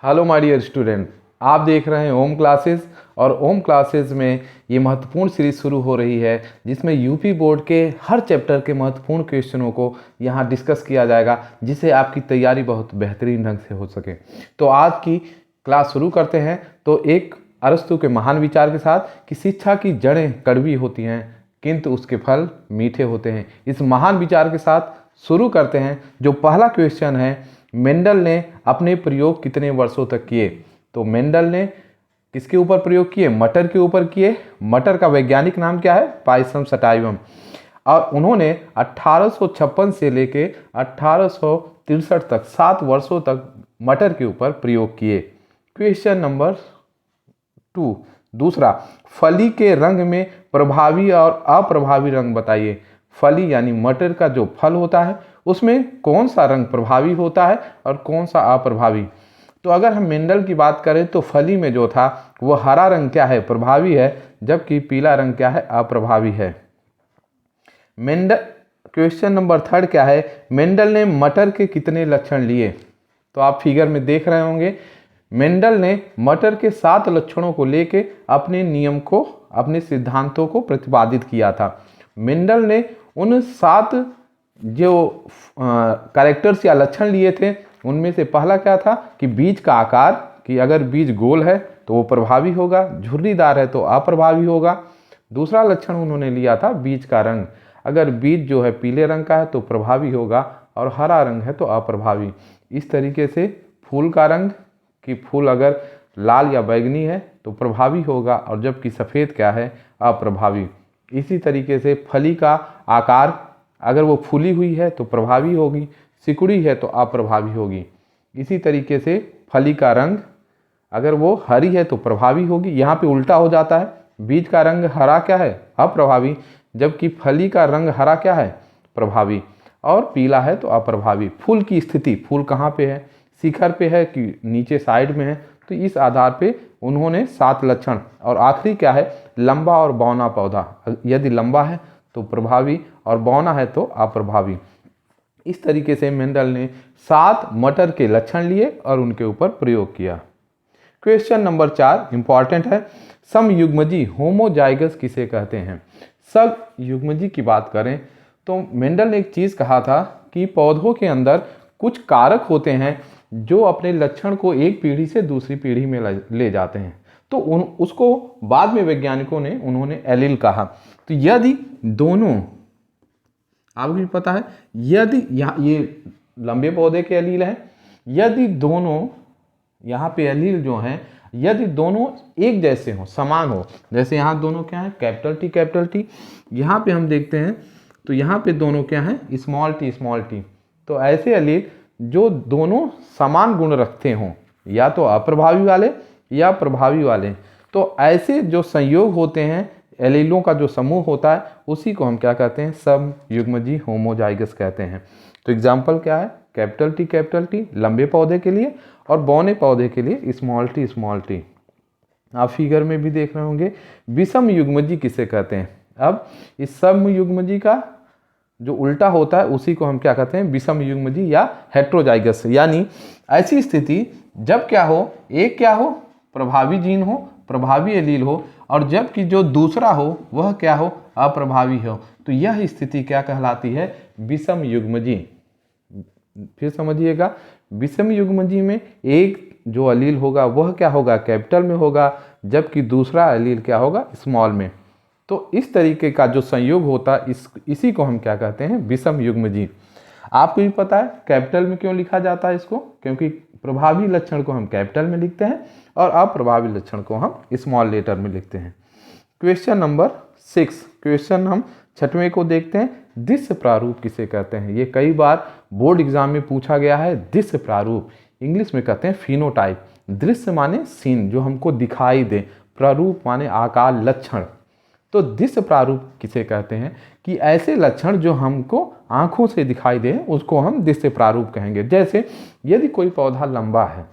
Hello my dear student, आप देख रहे हैं ओम क्लासेस। और ओम क्लासेस में ये महत्वपूर्ण सीरीज शुरू हो रही है जिसमें यूपी बोर्ड के हर चैप्टर के महत्वपूर्ण क्वेश्चनों को यहाँ डिस्कस किया जाएगा, जिससे आपकी तैयारी बहुत बेहतरीन ढंग से हो सके। तो आज की क्लास शुरू करते हैं। तो एक अरस्तु के महान विचार के साथ कि शिक्षा की जड़ें कड़वी होती हैं किंतु उसके फल मीठे होते हैं, इस महान विचार के साथ शुरू करते हैं। जो पहला क्वेश्चन है, मेंडल ने अपने प्रयोग कितने वर्षों तक किए? तो मेंडल ने किसके ऊपर प्रयोग किए? मटर के ऊपर किए। मटर का वैज्ञानिक नाम क्या है? पायसम सटाइवम। और उन्होंने 1856 से लेके 1863 तक 7 वर्षों तक मटर के ऊपर प्रयोग किए। क्वेश्चन नंबर 2, दूसरा, फली के रंग में प्रभावी और अप्रभावी रंग बताइए। फली यानी मटर का जो फल होता है उसमें कौन सा रंग प्रभावी होता है और कौन सा अप्रभावी? तो अगर हम मेंडल की बात करें तो फली में जो था वो हरा रंग क्या है? प्रभावी है, जबकि पीला रंग क्या है? अप्रभावी है। मेंडल क्वेश्चन नंबर 3 क्या है? मेंडल ने मटर के कितने लक्षण लिए? तो आप फिगर में देख रहे होंगे, मेंडल ने मटर के 7 लक्षणों को लेके अपने नियम को, अपने सिद्धांतों को प्रतिपादित किया था। मेंडल ने उन 7 जो कैरेक्टर्स या लक्षण लिए थे उनमें से पहला क्या था कि बीज का आकार, कि अगर बीज गोल है तो वो प्रभावी होगा, झुर्रीदार है तो अप्रभावी होगा। दूसरा लक्षण उन्होंने लिया था बीज का रंग, अगर बीज जो है पीले रंग का है तो प्रभावी होगा और हरा रंग है तो अप्रभावी। इस तरीके से फूल का रंग, कि फूल अगर लाल या बैगनी है तो प्रभावी होगा और जबकि सफ़ेद क्या है? अप्रभावी। इसी तरीके से फली का आकार, अगर वो फूली हुई है तो प्रभावी होगी, सिकुड़ी है तो अप्रभावी होगी। इसी तरीके से फली का रंग, अगर वो हरी है तो प्रभावी होगी। यहाँ पे उल्टा हो जाता है, बीज का रंग हरा क्या है? अप्रभावी, जबकि फली का रंग हरा क्या है? प्रभावी, और पीला है तो अप्रभावी। फूल की स्थिति, फूल कहाँ पे है? शिखर पे है कि नीचे साइड में है? तो इस आधार पे उन्होंने 7 लक्षण। और आखिरी क्या है? लंबा और बौना पौधा, यदि लंबा है तो प्रभावी और बौना है तो अप्रभावी। इस तरीके से मेंडल ने 7 मटर के लक्षण लिए और उनके ऊपर प्रयोग किया। क्वेश्चन नंबर 4 इंपॉर्टेंट है। समयुग्मजी होमोजाइगस किसे कहते हैं? समयुग्मजी की बात करें तो मेंडल ने एक चीज कहा था कि पौधों के अंदर कुछ कारक होते हैं जो अपने लक्षण को एक पीढ़ी से दूसरी पीढ़ी में ले जाते हैं। तो उसको बाद में वैज्ञानिकों ने उन्होंने एलील कहा। तो यदि दोनों, आपको भी पता है, यदि ये लंबे पौधे के एलील हैं, यदि दोनों यहाँ पे एलील जो हैं, यदि दोनों एक जैसे हों, समान हो, जैसे यहाँ दोनों क्या है? Capital T. यहाँ पे हम देखते हैं तो यहाँ पे दोनों क्या है? Small T. तो ऐसे एलील जो दोनों समान गुण रखते हों, या तो अप्रभावी वाले या प्रभावी वाले, तो ऐसे जो संयोग होते हैं, एलीलों का जो समूह होता है, उसी को हम क्या कहते हैं? समयुग्मजी होमोजाइगस कहते हैं। तो एग्जाम्पल क्या है? कैपिटल टी लंबे पौधे के लिए और बौने पौधे के लिए स्मॉल टी। आप फिगर में भी देख रहे होंगे। विषम युग्मजी किसे कहते हैं? अब इस समयुग्मजी का जो उल्टा होता है उसी को हम क्या कहते हैं? विषम युग्मजी या हेट्रोजाइगस। यानी ऐसी स्थिति जब क्या हो? एक क्या हो? प्रभावी जीन हो, प्रभावी एलील हो, और जबकि जो दूसरा हो वह क्या हो? अप्रभावी हो। तो यह स्थिति क्या कहलाती है? विषम युग्मजी। फिर समझिएगा, विषम युग्मजी में एक जो एलील होगा वह क्या होगा? कैपिटल में होगा, जबकि दूसरा एलील क्या होगा? स्मॉल में। तो इस तरीके का जो संयोग होता है इसी को हम क्या कहते हैं? विषम युग्मजी। आपको भी पता है कैपिटल में क्यों लिखा जाता है इसको? क्योंकि प्रभावी लक्षण को हम कैपिटल में लिखते हैं और अप्रभावी लक्षण को हम स्मॉल लेटर में लिखते हैं। क्वेश्चन नंबर 6, क्वेश्चन हम 6वें को देखते हैं। दृश्य प्रारूप किसे कहते हैं? ये कई बार बोर्ड एग्जाम में पूछा गया है। दृश्य प्रारूप इंग्लिश में कहते हैं फिनोटाइप। दृश्य माने सीन, जो हमको दिखाई दे, प्रारूप माने आकार, लक्षण। तो दृश्य प्रारूप किसे कहते हैं? कि ऐसे लक्षण जो हमको आंखों से दिखाई दे उसको हम दृश्य प्रारूप कहेंगे। जैसे यदि कोई पौधा लंबा है,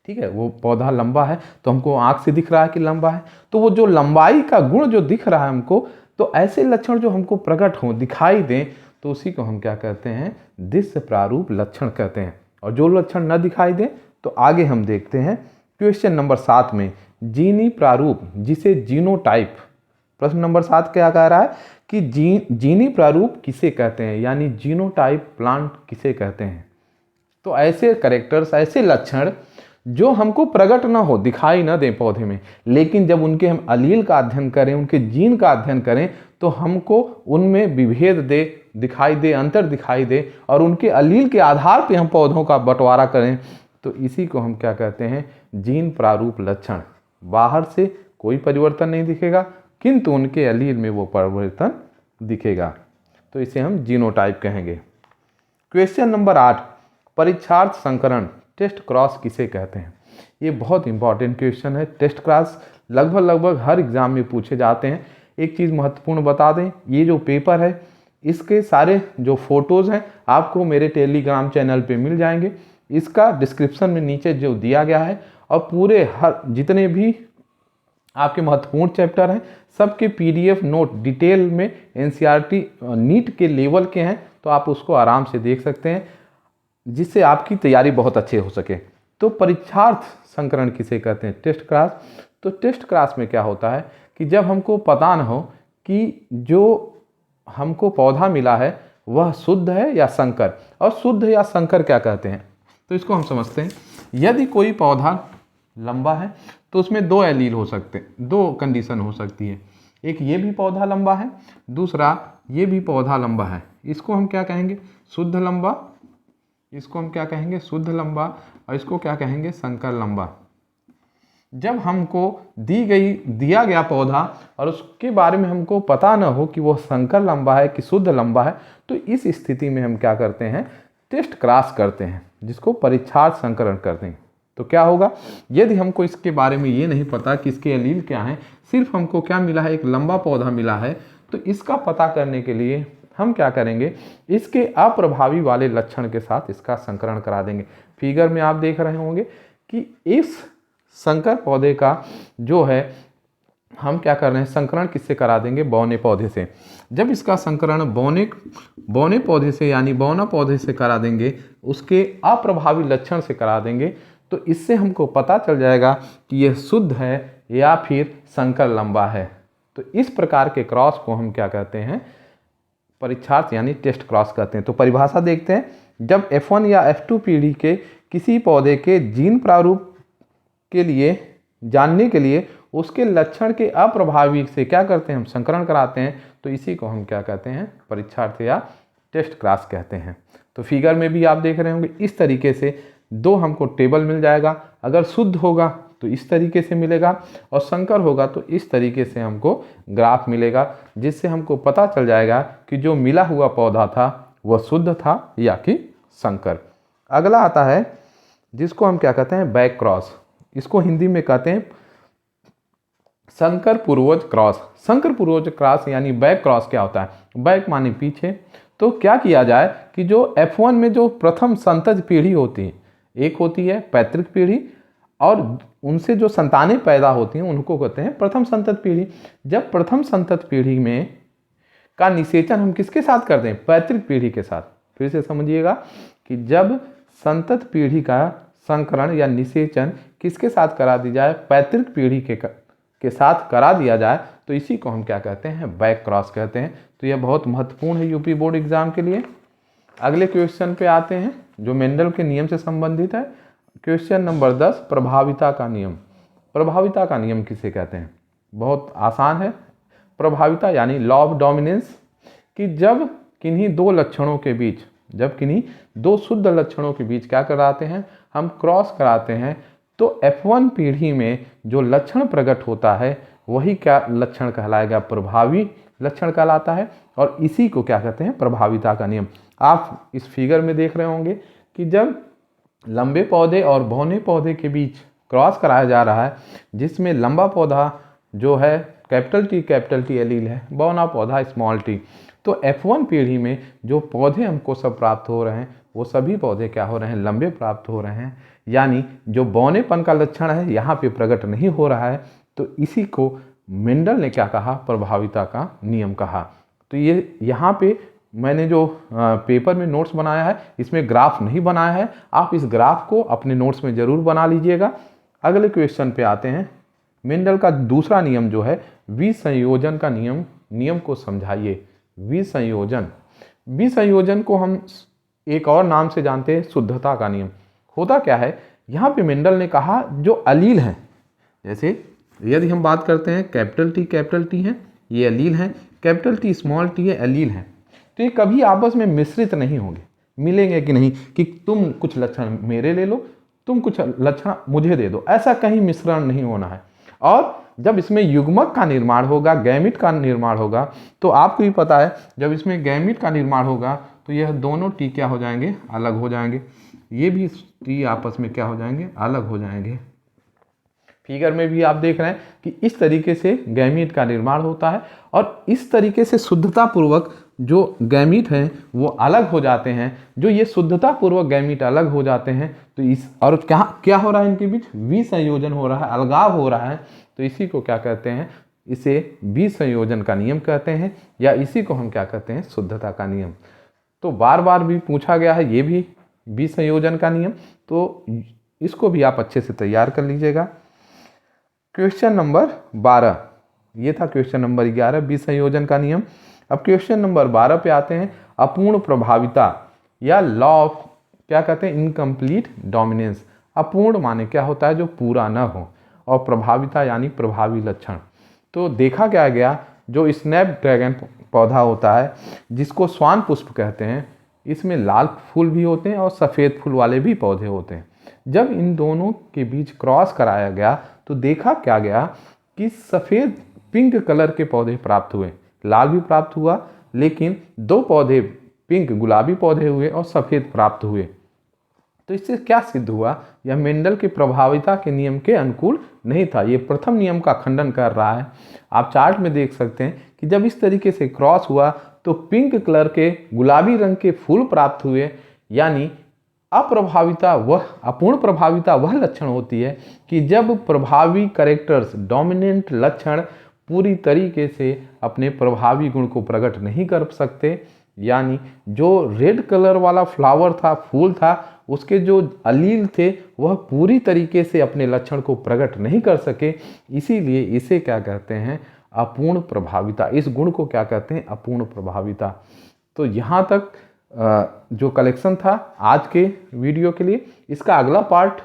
ठीक है, वो पौधा लंबा है तो हमको आंख से दिख रहा है कि लंबा है, तो वो जो लंबाई का गुण जो दिख रहा है हमको, तो ऐसे लक्षण जो हमको प्रकट हो, दिखाई दें, तो उसी को हम क्या कहते हैं? दृश्य प्रारूप लक्षण कहते हैं। और जो लक्षण न दिखाई दे तो आगे हम देखते हैं क्वेश्चन नंबर 7 में जीनी प्रारूप जिसे जीनोटाइप, प्रश्न नंबर 7 क्या कह रहा है कि जीनी प्रारूप किसे कहते हैं, यानी जीनोटाइप प्लांट किसे कहते हैं। तो ऐसे कैरेक्टर्स, ऐसे लक्षण जो हमको प्रकट ना हो, दिखाई ना दें पौधे में, लेकिन जब उनके हम अलील का अध्ययन करें, उनके जीन का अध्ययन करें, तो हमको उनमें विभेद दिखाई दे, अंतर दिखाई दे, और उनके अलील के आधार पे हम पौधों का बंटवारा करें, तो इसी को हम क्या कहते हैं, जीन प्रारूप लक्षण। बाहर से कोई परिवर्तन नहीं दिखेगा, किंतु उनके अलील में वो परिवर्तन दिखेगा, तो इसे हम जीनोटाइप कहेंगे। क्वेश्चन नंबर 8, परीक्षार्थ संकरण टेस्ट क्रॉस किसे कहते हैं। ये बहुत इंपॉर्टेंट क्वेश्चन है। टेस्ट क्रॉस लगभग हर एग्जाम में पूछे जाते हैं। एक चीज़ महत्वपूर्ण बता दें, ये जो पेपर है इसके सारे जो फोटोज़ हैं आपको मेरे टेलीग्राम चैनल पे मिल जाएंगे। इसका डिस्क्रिप्शन में नीचे जो दिया गया है, और पूरे हर जितने भी आपके महत्वपूर्ण चैप्टर हैं सबके PDF नोट डिटेल में NCERT नीट के लेवल के हैं, तो आप उसको आराम से देख सकते हैं, जिससे आपकी तैयारी बहुत अच्छे हो सके। तो परीक्षार्थ संकरण किसे कहते हैं, टेस्ट क्रॉस। तो टेस्ट क्रॉस में क्या होता है कि जब हमको पता न हो कि जो हमको पौधा मिला है वह शुद्ध है या संकर, और शुद्ध या संकर क्या कहते हैं, तो इसको हम समझते हैं। यदि कोई पौधा लंबा है तो उसमें दो एलील हो सकते हैं, दो कंडीशन हो सकती है। एक ये भी पौधा लंबा है, दूसरा ये भी पौधा लंबा है। इसको हम क्या कहेंगे, शुद्ध लंबा, इसको हम क्या कहेंगे, शुद्ध लंबा, और इसको क्या कहेंगे, संकर लंबा। जब हमको दिया गया पौधा और उसके बारे में हमको पता न हो कि वो संकर लंबा है कि शुद्ध लंबा है, तो इस स्थिति में हम क्या करते हैं, टेस्ट क्रॉस करते हैं, जिसको परीक्षार्थ संकरण करते हैं। तो क्या होगा, यदि हमको इसके बारे में ये नहीं पता कि इसके एलील क्या हैं, सिर्फ हमको क्या मिला है, एक लंबा पौधा मिला है, तो इसका पता करने के लिए हम क्या करेंगे, इसके अप्रभावी वाले लक्षण के साथ इसका संकरण करा देंगे। फिगर में आप देख रहे होंगे कि इस संकर पौधे का जो है हम क्या कर रहे हैं, संकरण किससे करा देंगे, बौने पौधे से। जब इसका संकरण बौने पौधे से यानी बौना पौधे से करा देंगे, उसके अप्रभावी लक्षण से करा देंगे, तो इससे हमको पता चल जाएगा कि यह शुद्ध है या फिर संकर लंबा है। तो इस प्रकार के क्रॉस को हम क्या कहते हैं, परीक्षार्थ यानी टेस्ट क्रॉस कहते हैं। तो परिभाषा देखते हैं, जब F1 या F2 पीढ़ी के किसी पौधे के जीन प्रारूप के लिए जानने के लिए उसके लक्षण के अप्रभावी से क्या करते हैं, हम संकरण कराते हैं, तो इसी को हम क्या कहते हैं, परीक्षार्थ या टेस्ट क्रॉस कहते हैं। तो फिगर में भी आप देख रहे होंगे, इस तरीके से दो हमको टेबल मिल जाएगा। अगर शुद्ध होगा तो इस तरीके से मिलेगा, और संकर होगा तो इस तरीके से हमको ग्राफ मिलेगा, जिससे हमको पता चल जाएगा कि जो मिला हुआ पौधा था वह शुद्ध था या कि संकर। अगला आता है जिसको हम क्या कहते हैं, बैक क्रॉस। इसको हिंदी में कहते हैं संकर पूर्वज क्रॉस। संकर पूर्वज क्रॉस यानी बैक क्रॉस क्या होता है, बैक माने पीछे। तो क्या किया जाए कि जो F1 में जो प्रथम संतति पीढ़ी होती है, एक होती है पैतृक पीढ़ी, और उनसे जो संतानें पैदा होती हैं उनको कहते हैं प्रथम संतति पीढ़ी। जब प्रथम संतति पीढ़ी में का निषेचन हम किसके साथ करते हैं, पैतृक पीढ़ी के साथ। फिर से समझिएगा कि जब संतति पीढ़ी का संकरण या निषेचन किसके साथ करा दी जाए, पैतृक पीढ़ी के साथ करा दिया जाए, तो इसी को हम क्या कहते हैं, बैक क्रॉस कहते हैं। तो यह बहुत महत्वपूर्ण है यूपी बोर्ड एग्जाम के लिए। अगले क्वेश्चन पे आते हैं जो मेंडल के नियम से संबंधित है। क्वेश्चन नंबर 10, प्रभाविता का नियम। प्रभाविता का नियम किसे कहते हैं, बहुत आसान है। प्रभाविता यानी लॉ ऑफ डोमिनेंस, कि जब किन्हीं दो लक्षणों के बीच, जब किन्हीं दो शुद्ध लक्षणों के बीच क्या कराते हैं, हम क्रॉस कराते हैं, तो F1 पीढ़ी में जो लक्षण प्रकट होता है वही क्या लक्षण कहलाएगा, प्रभावी लक्षण कहलाता है, और इसी को क्या कहते हैं, प्रभाविता का नियम। आप इस फिगर में देख रहे होंगे कि जब लंबे पौधे और बौने पौधे के बीच क्रॉस कराया जा रहा है, जिसमें लंबा पौधा जो है कैपिटल टी एलील है, बौना पौधा स्मॉल टी, तो F1 पीढ़ी में जो पौधे हमको सब प्राप्त हो रहे हैं वो सभी पौधे क्या हो रहे हैं, लंबे प्राप्त हो रहे हैं, यानी जो बौनेपन का लक्षण है यहाँ पे प्रकट नहीं हो रहा है। तो इसी को मेंडल ने क्या कहा, प्रभाविता का नियम कहा। तो ये यहाँ पे मैंने जो पेपर में नोट्स बनाया है इसमें ग्राफ नहीं बनाया है, आप इस ग्राफ को अपने नोट्स में ज़रूर बना लीजिएगा। अगले क्वेश्चन पे आते हैं। मेंडल का दूसरा नियम जो है विसंयोजन का नियम को समझाइए। विसंयोजन को हम एक और नाम से जानते हैं शुद्धता का नियम। होता क्या है, यहाँ पे मेंडल ने कहा जो अलील हैं, जैसे यदि हम बात करते हैं कैपिटल टी है ये अलील हैं, कैपिटल टी स्मॉल टी है एलील हैं, तो ये कभी आपस में मिश्रित नहीं होंगे, मिलेंगे कि नहीं कि तुम कुछ लक्षण मेरे ले लो, तुम कुछ लक्षण मुझे दे दो, ऐसा कहीं मिश्रण नहीं होना है। और जब इसमें युग्मक का निर्माण होगा, गैमीट का निर्माण होगा, तो आपको भी पता है जब इसमें गैमीट का निर्माण होगा तो यह दोनों टी क्या हो जाएंगे, अलग हो जाएंगे, ये भी टी आपस में क्या हो जाएंगे, अलग हो जाएंगे। फिगर में भी आप देख रहे हैं कि इस तरीके से गैमीट का निर्माण होता है और इस तरीके से शुद्धता पूर्वक जो गैमीट हैं वो अलग हो जाते हैं। जो ये शुद्धता पूर्वक गैमीट अलग हो जाते हैं तो इस और क्या हो रहा है, इनके बीच विसंयोजन हो रहा है, अलगाव हो रहा है, तो इसी को क्या कहते हैं, इसे विसंयोजन का नियम कहते हैं, या इसी को हम क्या कहते हैं, शुद्धता का नियम। तो बार बार भी पूछा गया है ये भी विसंयोजन का नियम, तो इसको भी आप अच्छे से तैयार कर लीजिएगा। क्वेश्चन नंबर 12, ये था क्वेश्चन नंबर 11 विसंयोजन का नियम। अब क्वेश्चन नंबर 12 पे आते हैं। अपूर्ण प्रभाविता या लॉ ऑफ क्या कहते हैं, इनकम्प्लीट डोमिनेंस। अपूर्ण माने क्या होता है, जो पूरा न हो, और प्रभाविता यानी प्रभावी लक्षण। तो देखा क्या गया, जो स्नैपड्रैगन पौधा होता है जिसको स्वान पुष्प कहते हैं, इसमें लाल फूल भी होते हैं और सफ़ेद फूल वाले भी पौधे होते हैं। जब इन दोनों के बीच क्रॉस कराया गया तो देखा क्या गया कि सफ़ेद पिंक कलर के पौधे प्राप्त हुए, लाल भी प्राप्त हुआ, लेकिन दो पौधे पिंक गुलाबी पौधे हुए और सफ़ेद प्राप्त हुए। तो इससे क्या सिद्ध हुआ, यह मेंडल के प्रभाविता के नियम के अनुकूल नहीं था, ये प्रथम नियम का खंडन कर रहा है। आप चार्ट में देख सकते हैं कि जब इस तरीके से क्रॉस हुआ तो पिंक कलर के गुलाबी रंग के फूल प्राप्त हुए, यानी अपूर्ण प्रभाविता वह लक्षण होती है कि जब प्रभावी कैरेक्टर्स डोमिनेंट लक्षण पूरी तरीके से अपने प्रभावी गुण को प्रकट नहीं कर सकते, यानी जो रेड कलर वाला फ्लावर था, फूल था, उसके जो अलील थे वह पूरी तरीके से अपने लक्षण को प्रकट नहीं कर सके, इसीलिए इसे क्या कहते हैं, अपूर्ण प्रभाविता। इस गुण को क्या कहते हैं, अपूर्ण प्रभाविता। तो यहाँ तक जो कलेक्शन था आज के वीडियो के लिए, इसका अगला पार्ट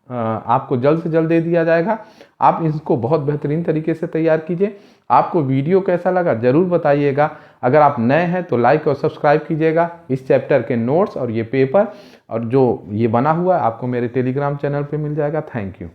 आपको जल्द से जल्द दे दिया जाएगा। आप इसको बहुत बेहतरीन तरीके से तैयार कीजिए। आपको वीडियो कैसा लगा ज़रूर बताइएगा। अगर आप नए हैं तो लाइक और सब्सक्राइब कीजिएगा। इस चैप्टर के नोट्स और ये पेपर और जो ये बना हुआ है आपको मेरे टेलीग्राम चैनल पे मिल जाएगा। Thank you.